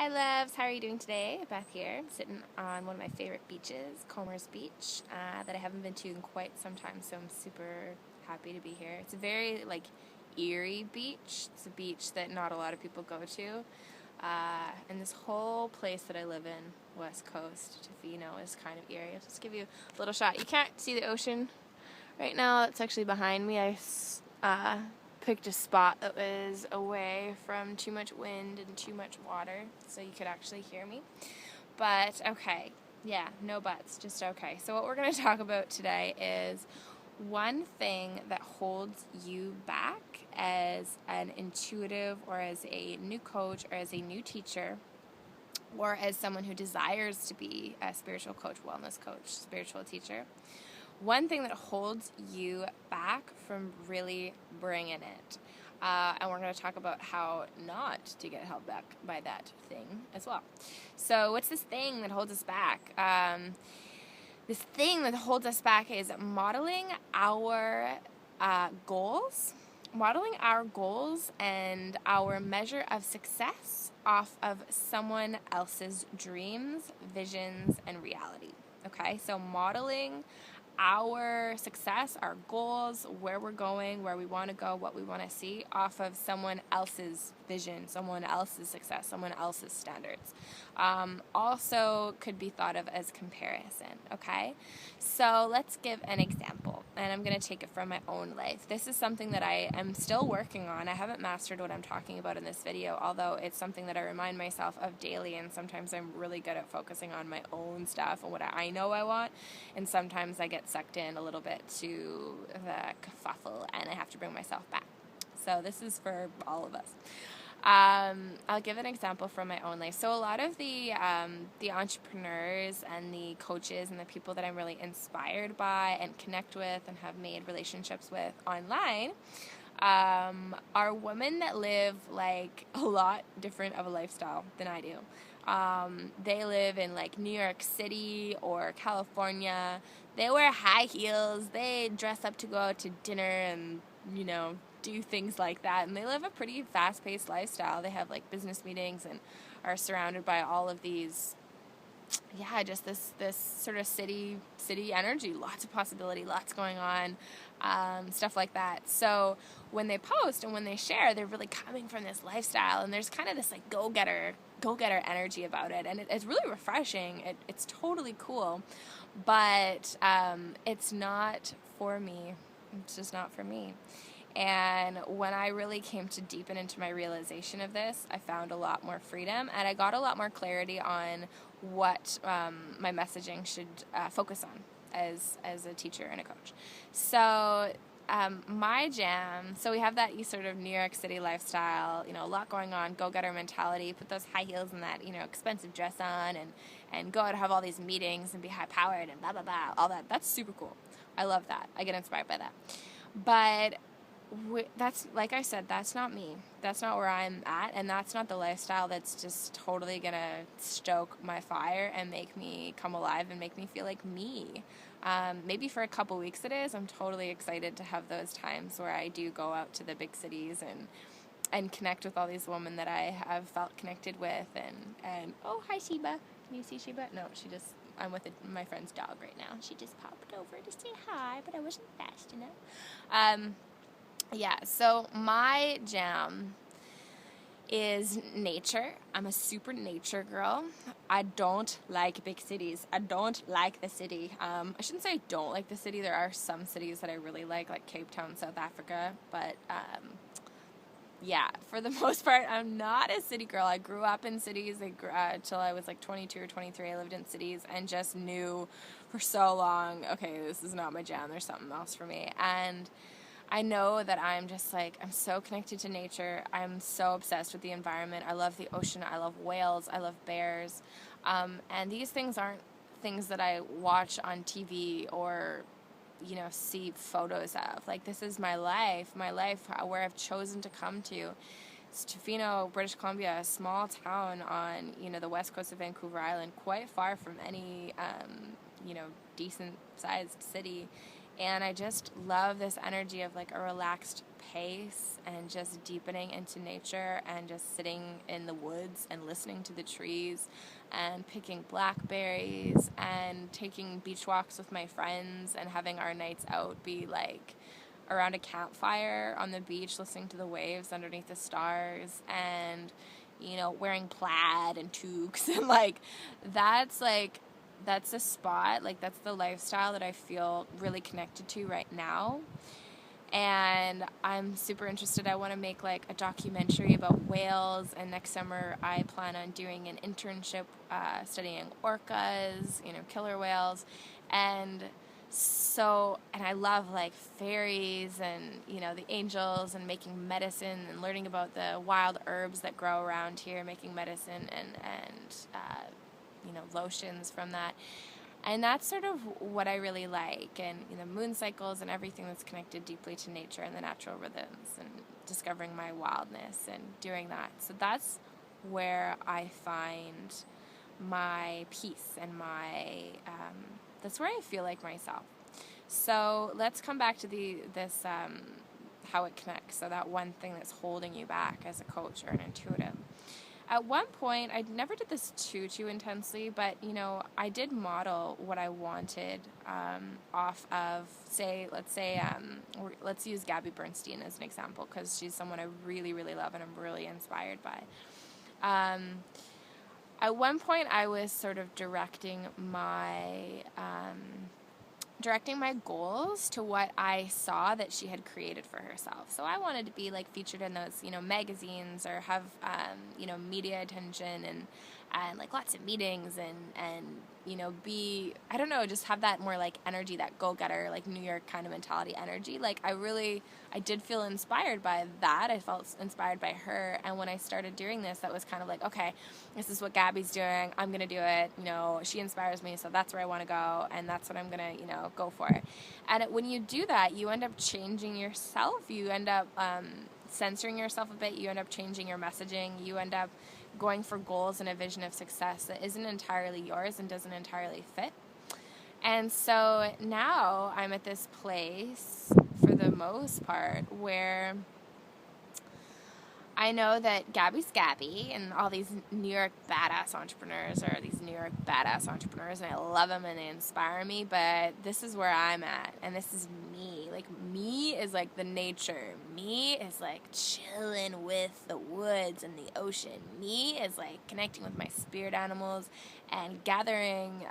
Hi loves, how are you doing today? Beth here, sitting on one of my favorite beaches, Comer's Beach, that I haven't been to in quite some time, so I'm super happy to be here. It's a very eerie beach. It's a beach that not a lot of people go to, and this whole place that I live in, West Coast, Tofino, is kind of eerie. I'll just give you a little shot. You can't see the ocean right now. It's actually behind me. I picked a spot that was away from too much wind and too much water, so you could actually hear me. But okay, yeah, no buts, just okay. So what we're going to talk about today is one thing that holds you back as an intuitive, or as a new coach, or as a new teacher, or as someone who desires to be a spiritual coach, wellness coach, spiritual teacher. One thing that holds you back from really bringing it. And we're going to talk about how not to get held back by that thing as well. So what's this thing that holds us back? This thing that holds us back is modeling our goals. Modeling our goals and our measure of success off of someone else's dreams, visions, and reality. Okay, so modeling our success, our goals, where we're going, where we want to go, what we want to see, off of someone else's vision, someone else's success, someone else's standards. Also could be thought of as comparison, okay? So let's give an example, and I'm going to take it from my own life. This is something that I am still working on. I haven't mastered what I'm talking about in this video, although it's something that I remind myself of daily, and sometimes I'm really good at focusing on my own stuff and what I know I want, and sometimes I get sucked in a little bit to the kerfuffle, and I have to bring myself back. So this is for all of us. I'll give an example from my own life. So a lot of the entrepreneurs and the coaches and the people that I'm really inspired by and connect with and have made relationships with online are women that live like a lot different of a lifestyle than I do. They live in like New York City or California. They wear high heels. They dress up to go out to dinner and, do things like that. And they live a pretty fast-paced lifestyle. They have like business meetings and are surrounded by all of these, just this sort of city energy, lots of possibility, lots going on, stuff like that. So when they post and when they share, they're really coming from this lifestyle, and there's kind of this like go-getter energy about it, and it's really refreshing. It's totally cool, but it's not for me. It's just not for me. And when I really came to deepen into my realization of this, I found a lot more freedom, and I got a lot more clarity on what my messaging should focus on as a teacher and a coach. So my jam, so we have that sort of New York City lifestyle, a lot going on, go-getter mentality, put those high heels and that, expensive dress on, and go out and have all these meetings and be high-powered and blah, blah, blah, all that. That's super cool. I love that. I get inspired by that. But that's, like I said, that's not me. That's not where I'm at, and that's not the lifestyle that's just totally gonna stoke my fire and make me come alive and make me feel like me. Maybe for a couple weeks it is. I'm totally excited to have those times where I do go out to the big cities and connect with all these women that I have felt connected with, and oh, hi Sheba. Can you see Sheba? No, I'm with my friend's dog right now. She just popped over to say hi, but I wasn't fast enough. So my jam is nature. I'm a super nature girl. I don't like big cities. I don't like the city. I shouldn't say I don't like the city. There are some cities that I really like Cape Town, South Africa, but for the most part, I'm not a city girl. I grew up in cities till I was like 22 or 23. I lived in cities and just knew for so long, okay, this is not my jam. There's something else for me. And I know that I'm so connected to nature. I'm so obsessed with the environment. I love the ocean. I love whales. I love bears. And these things aren't things that I watch on TV or see photos of. Like, this is my life where I've chosen to come to. It's Tofino, British Columbia, a small town on, the west coast of Vancouver Island, quite far from any, decent-sized city. And I just love this energy of, like, a relaxed pace and just deepening into nature and just sitting in the woods and listening to the trees and picking blackberries and taking beach walks with my friends and having our nights out be like around a campfire on the beach, listening to the waves underneath the stars, and, you know, wearing plaid and toques, and that's the spot, that's the lifestyle that I feel really connected to right now. And I'm super interested. I want to make a documentary about whales, and next summer I plan on doing an internship studying orcas, killer whales, and I love fairies and the angels and making medicine and learning about the wild herbs that grow around here, making medicine and lotions from that. And that's sort of what I really like, and moon cycles and everything that's connected deeply to nature and the natural rhythms, and discovering my wildness and doing that. So that's where I find my peace and that's where I feel like myself. So let's come back to this how it connects. So that one thing that's holding you back as a coach or an intuitive. At one point, I never did this too intensely, but, I did model what I wanted off of, let's use Gabby Bernstein as an example, because she's someone I really, really love and I'm really inspired by. At one point, I was sort of directing my goals to what I saw that she had created for herself. So I wanted to be featured in those, magazines, or have, media attention and lots of meetings and be, I don't know, just have that more energy, that go-getter, New York kind of mentality energy. I did feel inspired by that. I felt inspired by her. And when I started doing this, that was kind of okay, this is what Gabby's doing. I'm going to do it. She inspires me. So that's where I want to go. And that's what I'm going to, go for. And when you do that, you end up changing yourself. You end up censoring yourself a bit. You end up changing your messaging. You end up going for goals and a vision of success that isn't entirely yours and doesn't entirely fit. And so now I'm at this place, for the most part, where I know that Gabby's Gabby, and all these New York badass entrepreneurs are these New York badass entrepreneurs, and I love them and they inspire me, but this is where I'm at, and this is me. Me is the nature. Me is chilling with the woods and the ocean. Me is connecting with my spirit animals and gathering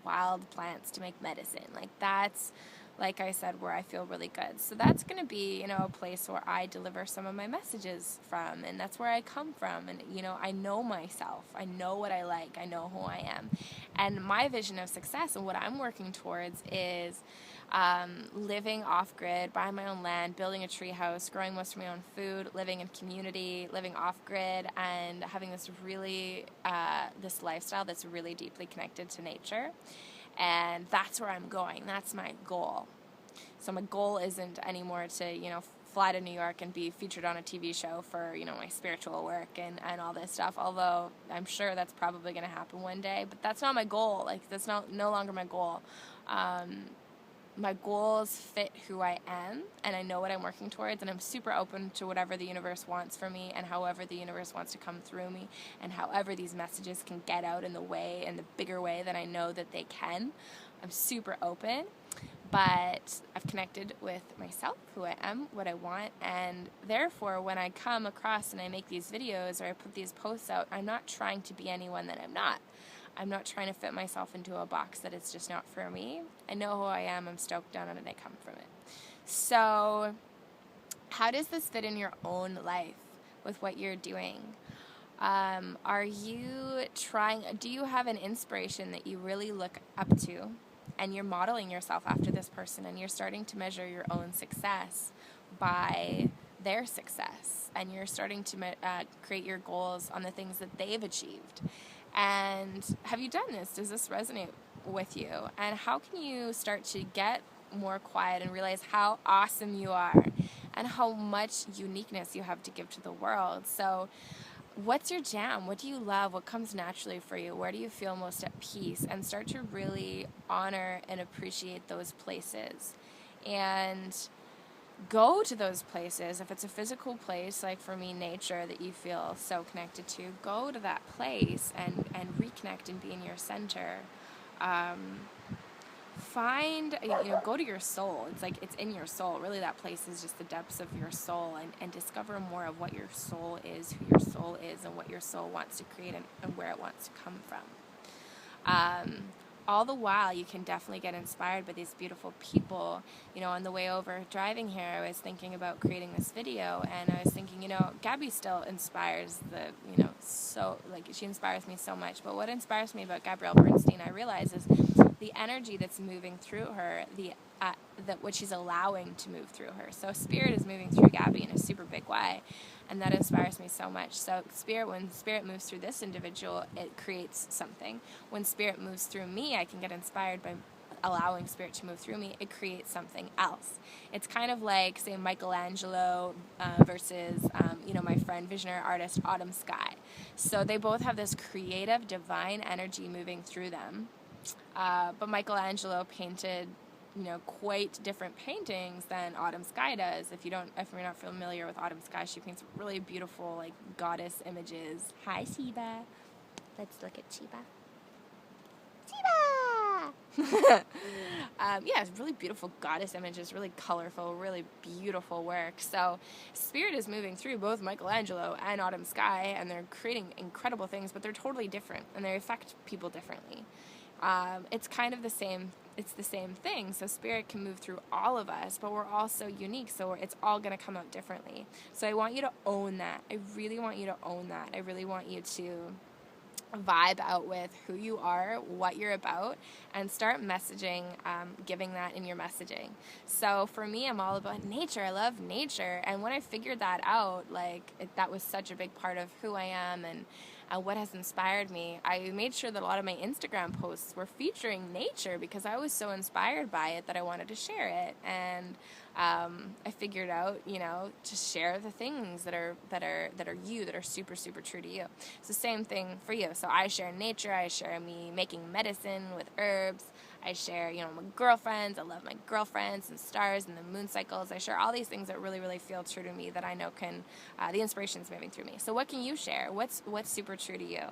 wild plants to make medicine. That's, like I said, where I feel really good. So that's going to be, a place where I deliver some of my messages from, and that's where I come from. And, I know myself. I know what I like. I know who I am. And my vision of success and what I'm working towards is living off-grid, buying my own land, building a tree house, growing most of my own food, living in community, living off-grid, and having this really, this lifestyle that's really deeply connected to nature. And that's where I'm going. That's my goal. So my goal isn't anymore to, fly to New York and be featured on a TV show for, my spiritual work and all this stuff, although I'm sure that's probably going to happen one day. But that's not my goal. That's no longer my goal. My goals fit who I am, and I know what I'm working towards, and I'm super open to whatever the universe wants for me, and however the universe wants to come through me, and however these messages can get out in the bigger way that I know that they can. I'm super open, but I've connected with myself, who I am, what I want, and therefore when I come across and I make these videos or I put these posts out, I'm not trying to be anyone that I'm not. I'm not trying to fit myself into a box that it's just not for me. I know who I am. I'm stoked on it, and I come from it. So how does this fit in your own life with what you're doing? Do you have an inspiration that you really look up to, and you're modeling yourself after this person, and you're starting to measure your own success by their success, and you're starting to create your goals on the things that they've achieved? And have you done this? Does this resonate with you? And how can you start to get more quiet and realize how awesome you are and how much uniqueness you have to give to the world? So what's your jam? What do you love? What comes naturally for you? Where do you feel most at peace? And start to really honor and appreciate those places. And go to those places. If it's a physical place, like for me, nature, that you feel so connected to, go to that place and reconnect and be in your center. Find, go to your soul. It's like it's in your soul. Really, that place is just the depths of your soul, and discover more of what your soul is, who your soul is, and what your soul wants to create, and where it wants to come from. All the while, you can definitely get inspired by these beautiful people. On the way over driving here, I was thinking about creating this video, and I was thinking, Gabby still inspires she inspires me so much. But what inspires me about Gabby Bernstein, I realize, is the energy that's moving through her, what she's allowing to move through her. So spirit is moving through Gabby in a super big way, and that inspires me so much. So when spirit moves through this individual, it creates something. When spirit moves through me, I can get inspired by allowing spirit to move through me. It creates something else. It's kind of like, say, Michelangelo versus my friend, visionary artist Autumn Sky. So they both have this creative, divine energy moving through them. But Michelangelo painted, quite different paintings than Autumn Sky does. If you're not familiar with Autumn Sky, she paints really beautiful, like, goddess images. Hi, Sheba. Let's look at Sheba. Sheba! It's really beautiful goddess images, really colorful, really beautiful work. So spirit is moving through both Michelangelo and Autumn Sky, and they're creating incredible things, but they're totally different, and they affect people differently. It's kind of the same thing. So spirit can move through all of us, but we're all so unique, so it's all going to come out differently. So I want you to own that. I really want you to own that. I really want you to vibe out with who you are, what you're about, and start messaging, giving that in your messaging. So for me, I'm all about nature. I love nature, and when I figured that out, that was such a big part of who I am and what has inspired me. I made sure that a lot of my Instagram posts were featuring nature because I was so inspired by it that I wanted to share it. And I figured out, to share the things that are you, that are super, super true to you. It's the same thing for you. So I share nature. I share me making medicine with herbs. I share, my girlfriends. I love my girlfriends and stars and the moon cycles. I share all these things that really, really feel true to me that I know can, the inspiration's moving through me. So what can you share? What's super true to you?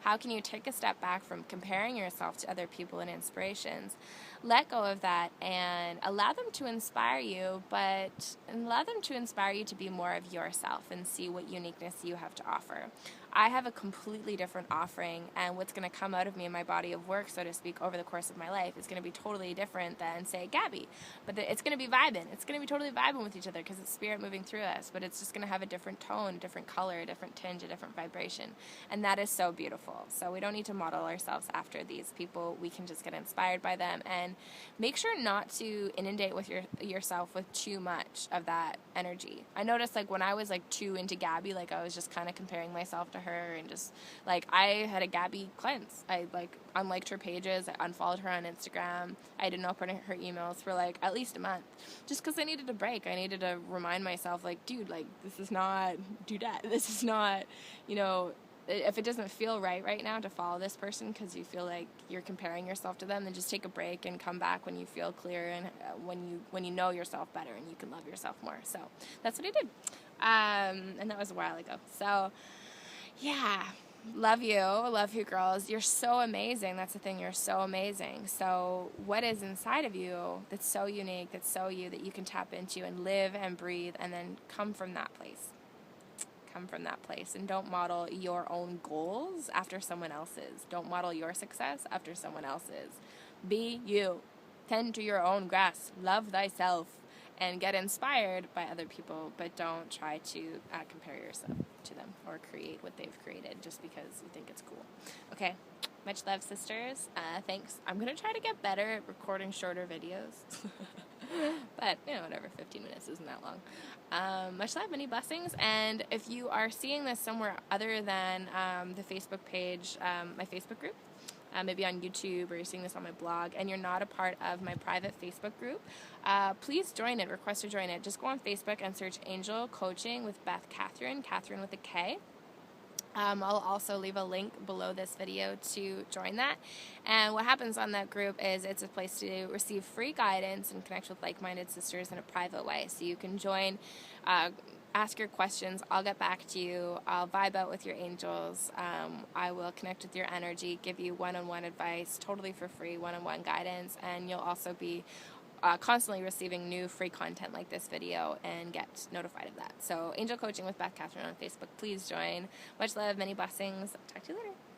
How can you take a step back from comparing yourself to other people and inspirations? Let go of that and allow them to inspire you, but allow them to inspire you to be more of yourself and see what uniqueness you have to offer. I have a completely different offering, and what's going to come out of me in my body of work, so to speak, over the course of my life is going to be totally different than, say, Gabby. But it's going to be vibing. It's going to be totally vibing with each other because it's spirit moving through us, but it's just going to have a different tone, a different color, a different tinge, a different vibration, and that is so beautiful. So we don't need to model ourselves after these people. We can just get inspired by them, and make sure not to inundate with yourself with too much of that energy. I noticed, when I was, too into Gabby, I was just kind of comparing myself to her, and just I had a Gabby cleanse. I unliked her pages, I unfollowed her on Instagram, I didn't open her emails for at least a month, just because I needed a break. I needed to remind myself, dude, this is not this is not, if it doesn't feel right now to follow this person because you feel like you're comparing yourself to them, then just take a break and come back when you feel clear and when you know yourself better and you can love yourself more. So that's what I did, and that was a while ago. So yeah, love you, girls. You're so amazing. That's the thing. You're so amazing. So what is inside of you that's so unique, that's so you, that you can tap into and live and breathe and then come from that place. Come from that place, and don't model your own goals after someone else's. Don't model your success after someone else's. Be you. Tend to your own grass. Love thyself. And get inspired by other people, but don't try to compare yourself to them or create what they've created just because you think it's cool. Okay, much love, sisters. Thanks. I'm going to try to get better at recording shorter videos. But, whatever, 15 minutes isn't that long. Much love, many blessings. And if you are seeing this somewhere other than the Facebook page, my Facebook group, maybe on YouTube, or you're seeing this on my blog, and you're not a part of my private Facebook group, please join it. Request to join it. Just go on Facebook and search Angel Coaching with Beth Katherine with a K. I'll also leave a link below this video to join that. And what happens on that group is it's a place to receive free guidance and connect with like-minded sisters in a private way. So you can join, ask your questions, I'll get back to you, I'll vibe out with your angels, I will connect with your energy, give you one-on-one advice, totally for free, one-on-one guidance, and you'll also be constantly receiving new free content like this video and get notified of that. So Angel Coaching with Beth Katherine on Facebook. Please join. Much love, many blessings. Talk to you later.